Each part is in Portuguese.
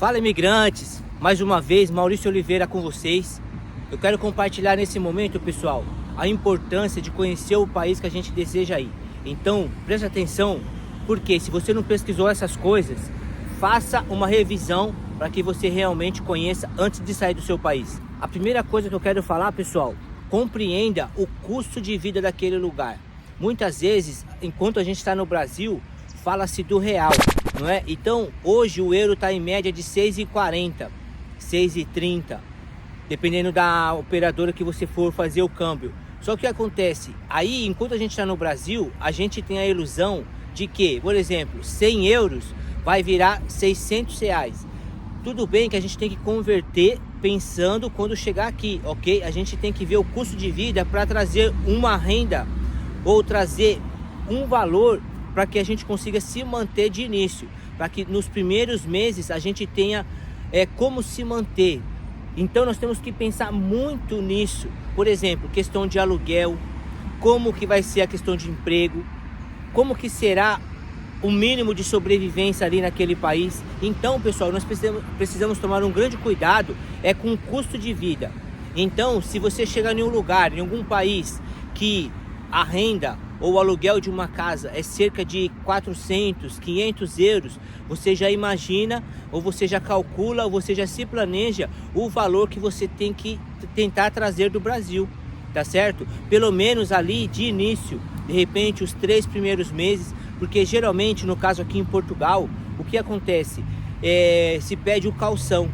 Fala, imigrantes! Mais uma vez, Maurício Oliveira com vocês. Eu quero compartilhar nesse momento, pessoal, a importância de conhecer o país que a gente deseja ir. Então, preste atenção, porque se você não pesquisou essas coisas, faça uma revisão para que você realmente conheça antes de sair do seu país. A primeira coisa que eu quero falar, pessoal, compreenda o custo de vida daquele lugar. Muitas vezes, enquanto a gente está no Brasil, fala-se do real, não é? Então, hoje o euro está em média de 6,40, 6,30, dependendo da operadora que você for fazer o câmbio. Só que o que acontece? Aí, enquanto a gente está no Brasil, a gente tem a ilusão de que, por exemplo, 100 euros vai virar 600 reais. Tudo bem que a gente tem que converter pensando quando chegar aqui, ok? A gente tem que ver o custo de vida para trazer uma renda ou trazer um valor para que a gente consiga se manter de início, para que nos primeiros meses a gente tenha como se manter. Então nós temos que pensar muito nisso. Por exemplo, questão de aluguel, como que vai ser a questão de emprego, como que será o mínimo de sobrevivência ali naquele país. Então, pessoal, nós precisamos tomar um grande cuidado com o custo de vida. Então, se você chegar em um lugar, em algum país que a renda ou o aluguel de uma casa é cerca de 400, 500 euros, você já imagina, ou você já calcula, ou você já se planeja o valor que você tem que tentar trazer do Brasil, tá certo? Pelo menos ali de início, de repente os 3 primeiros meses, porque geralmente, no caso aqui em Portugal, o que acontece? Se pede o calção.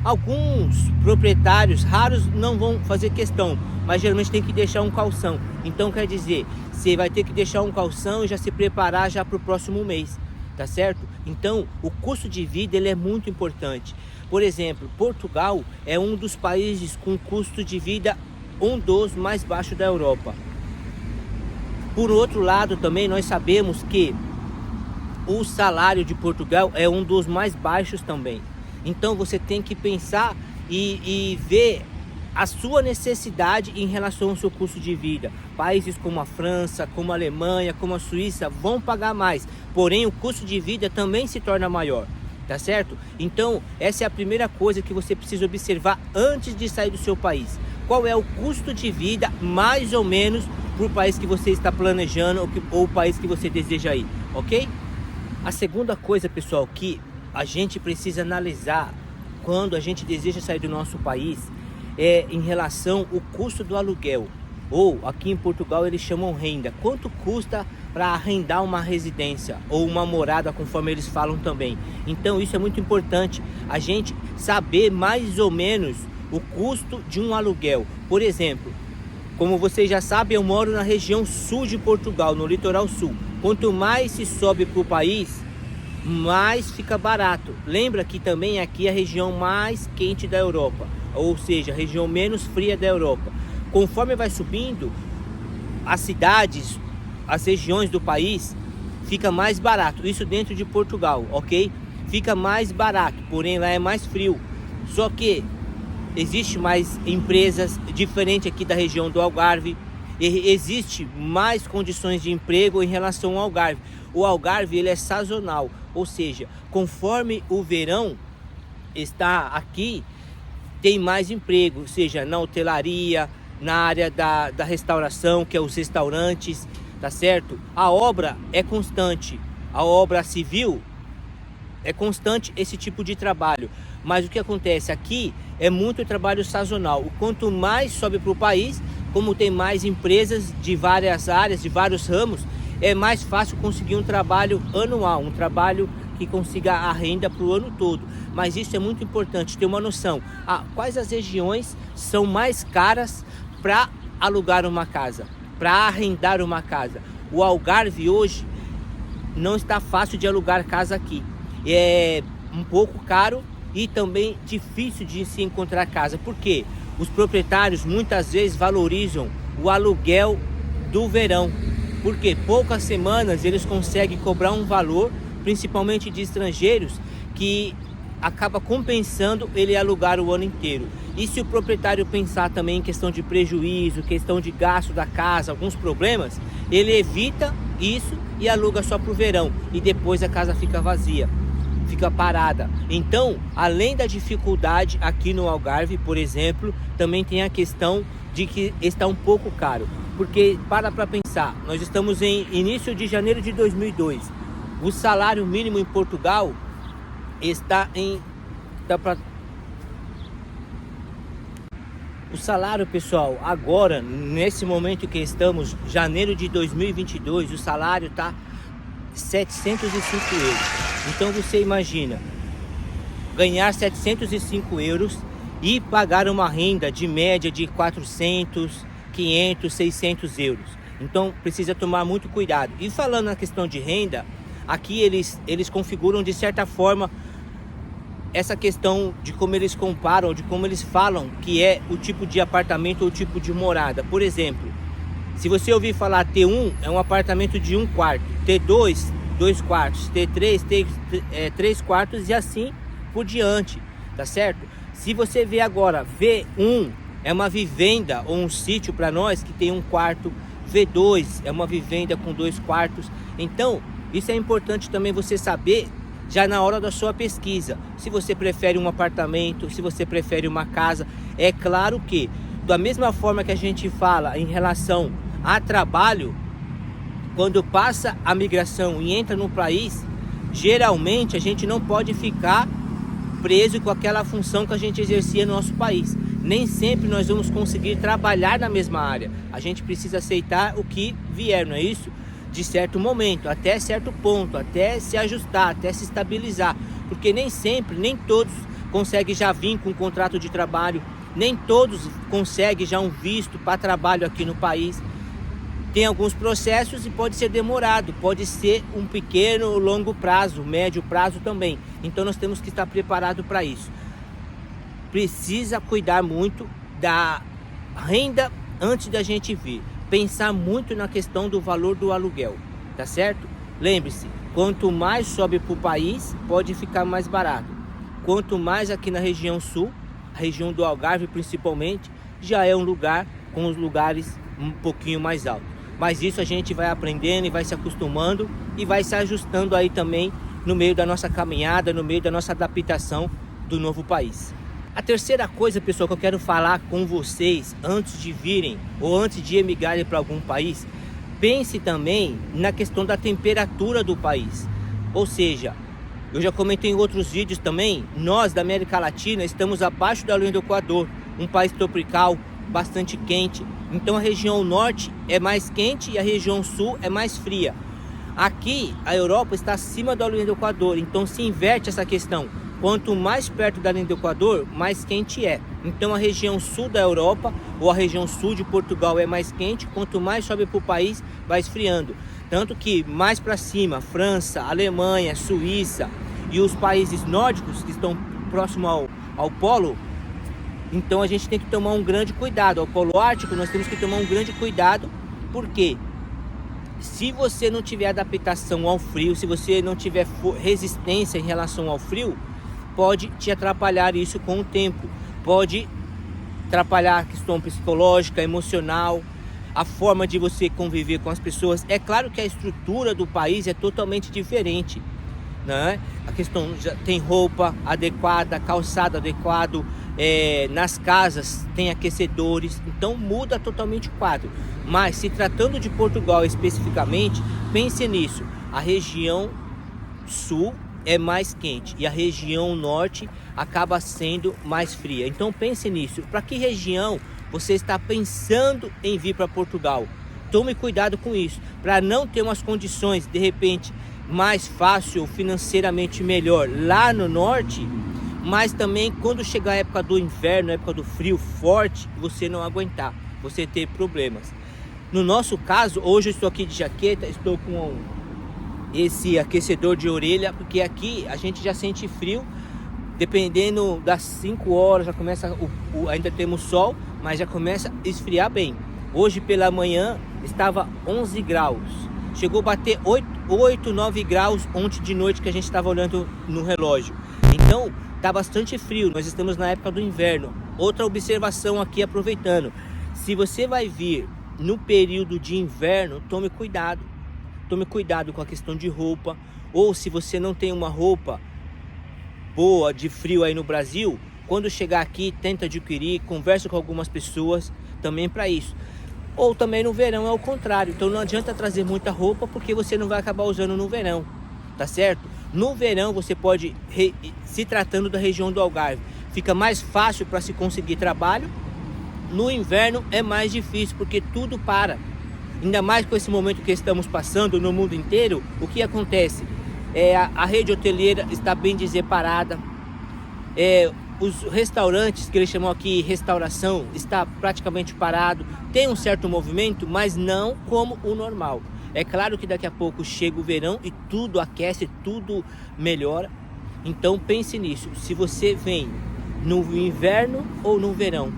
Alguns proprietários raros não vão fazer questão, mas geralmente tem que deixar um calção. Então quer dizer, você vai ter que deixar um calção e já se preparar já para o próximo mês, tá certo? Então o custo de vida ele é muito importante. Por exemplo, Portugal é um dos países com custo de vida um dos mais baixos da Europa. Por outro lado também nós sabemos que o salário de Portugal é um dos mais baixos também. Então você tem que pensar e ver a sua necessidade em relação ao seu custo de vida. Países como a França, como a Alemanha, como a Suíça vão pagar mais, porém o custo de vida também se torna maior, tá certo? Então essa é a primeira coisa que você precisa observar antes de sair do seu país. Qual é o custo de vida mais ou menos para o país que você está planejando ou o país que você deseja ir, ok? A segunda coisa, pessoal, que a gente precisa analisar quando a gente deseja sair do nosso país é em relação ao custo do aluguel, ou aqui em Portugal eles chamam renda. Quanto custa para arrendar uma residência ou uma morada, conforme eles falam também. Então isso é muito importante, a gente saber mais ou menos o custo de um aluguel. Por exemplo, como vocês já sabem, eu moro na região sul de Portugal, no litoral sul. Quanto mais se sobe para o país, mais fica barato. Lembra que também aqui é a região mais quente da Europa, ou seja, a região menos fria da Europa. Conforme vai subindo, as cidades, as regiões do país, fica mais barato. Isso dentro de Portugal, ok? Fica mais barato, porém lá é mais frio. Só que existe mais empresas, diferente aqui da região do Algarve. Existe mais condições de emprego em relação ao Algarve. O Algarve ele é sazonal, ou seja, conforme o verão está aqui, tem mais emprego, ou seja, na hotelaria, na área da restauração, que é os restaurantes, tá certo? A obra é constante, a obra civil é constante, esse tipo de trabalho. Mas o que acontece aqui é muito trabalho sazonal. Quanto mais sobe para o país, como tem mais empresas de várias áreas, de vários ramos, é mais fácil conseguir um trabalho anual, um trabalho que consiga a renda para o ano todo. Mas isso é muito importante, ter uma noção. Quais as regiões são mais caras para alugar uma casa, para arrendar uma casa? O Algarve hoje não está fácil de alugar casa aqui. É um pouco caro e também difícil de se encontrar casa. Por quê? Os proprietários muitas vezes valorizam o aluguel do verão, porque poucas semanas eles conseguem cobrar um valor, principalmente de estrangeiros, que acaba compensando ele alugar o ano inteiro. E se o proprietário pensar também em questão de prejuízo, questão de gasto da casa, alguns problemas, ele evita isso e aluga só para o verão, e depois a casa fica vazia. fica parada. Então, além da dificuldade aqui no Algarve, por exemplo, também tem a questão de que está um pouco caro. Porque, para pensar, nós estamos em início de janeiro de 2002. O salário mínimo em Portugal está em... O salário, pessoal, agora, nesse momento que estamos, janeiro de 2022, o salário está 705 euros. Então você imagina, ganhar 705 euros e pagar uma renda de média de 400, 500, 600 euros. Então precisa tomar muito cuidado. E falando na questão de renda, aqui eles configuram de certa forma essa questão de como eles comparam, de como eles falam que é o tipo de apartamento ou o tipo de morada. Por exemplo, se você ouvir falar T1, é um apartamento de 1 quarto, T2, 2 quartos, T3, 3 quartos e assim por diante, tá certo? Se você vê agora, V1 é uma vivenda ou um sítio para nós que tem 1 quarto, V2 é uma vivenda com 2 quartos. Então, isso é importante também você saber já na hora da sua pesquisa, se você prefere um apartamento, se você prefere uma casa. É claro que, da mesma forma que a gente fala em relação a trabalho, quando passa a migração e entra no país, geralmente a gente não pode ficar preso com aquela função que a gente exercia no nosso país. Nem sempre nós vamos conseguir trabalhar na mesma área. A gente precisa aceitar o que vier, não é isso? De certo momento, até certo ponto, até se ajustar, até se estabilizar, porque nem sempre, nem todos conseguem já vir com um contrato de trabalho, nem todos conseguem já um visto para trabalho aqui no país. Tem alguns processos e pode ser demorado, pode ser um pequeno ou longo prazo, médio prazo também. Então nós temos que estar preparados para isso. Precisa cuidar muito da renda antes da gente vir. Pensar muito na questão do valor do aluguel, tá certo? Lembre-se, quanto mais sobe para o país, pode ficar mais barato. Quanto mais aqui na região sul, a região do Algarve principalmente, já é um lugar com os lugares um pouquinho mais altos. Mas isso a gente vai aprendendo e vai se acostumando e vai se ajustando aí também no meio da nossa caminhada, no meio da nossa adaptação do novo país. A terceira coisa, pessoal, que eu quero falar com vocês antes de virem ou antes de emigrarem para algum país, pense também na questão da temperatura do país. Ou seja, eu já comentei em outros vídeos também, nós da América Latina estamos abaixo da linha do Equador, um país tropical, bastante quente. Então a região norte é mais quente e a região sul é mais fria. Aqui a Europa está acima da linha do Equador, então se inverte essa questão. Quanto mais perto da linha do Equador, mais quente é. Então a região sul da Europa ou a região sul de Portugal é mais quente. Quanto mais sobe para o país, vai esfriando. Tanto que mais para cima, França, Alemanha, Suíça e os países nórdicos que estão próximos ao polo, então a gente tem que tomar um grande cuidado. Ao polo ártico nós temos que tomar um grande cuidado, porque se você não tiver adaptação ao frio, se você não tiver resistência em relação ao frio, pode te atrapalhar isso com o tempo. Pode atrapalhar a questão psicológica, emocional, a forma de você conviver com as pessoas. É claro que a estrutura do país é totalmente diferente, né? A questão já tem roupa adequada, calçado adequado, nas casas tem aquecedores, então muda totalmente o quadro. Mas se tratando de Portugal especificamente, pense nisso: a região sul é mais quente e a região norte acaba sendo mais fria. Então pense nisso. Para que região você está pensando em vir para Portugal? Tome cuidado com isso, para não ter umas condições de repente mais fácil, financeiramente melhor lá no norte, mas também quando chegar a época do inverno, a época do frio forte, você não aguentar, você ter problemas. No nosso caso, hoje eu estou aqui de jaqueta, estou com esse aquecedor de orelha, porque aqui a gente já sente frio, dependendo das 5 horas, já começa, ainda temos sol, mas já começa a esfriar bem. Hoje pela manhã estava 11 graus, chegou a bater 8, 9 graus ontem de noite que a gente estava olhando no relógio. Então está bastante frio, nós estamos na época do inverno. Outra observação aqui, aproveitando, se você vai vir no período de inverno, tome cuidado com a questão de roupa, ou se você não tem uma roupa boa de frio aí no Brasil, quando chegar aqui, tenta adquirir, conversa com algumas pessoas também para isso. Ou também no verão é o contrário, então não adianta trazer muita roupa porque você não vai acabar usando no verão, tá certo? No verão você pode, se tratando da região do Algarve, fica mais fácil para se conseguir trabalho. No inverno é mais difícil porque tudo para. Ainda mais com esse momento que estamos passando no mundo inteiro, o que acontece? A rede hoteleira está bem dizer parada. Os restaurantes, que eles chamam aqui restauração, está praticamente parado. Tem um certo movimento, mas não como o normal. É claro que daqui a pouco chega o verão e tudo aquece, tudo melhora. Então pense nisso, se você vem no inverno ou no verão.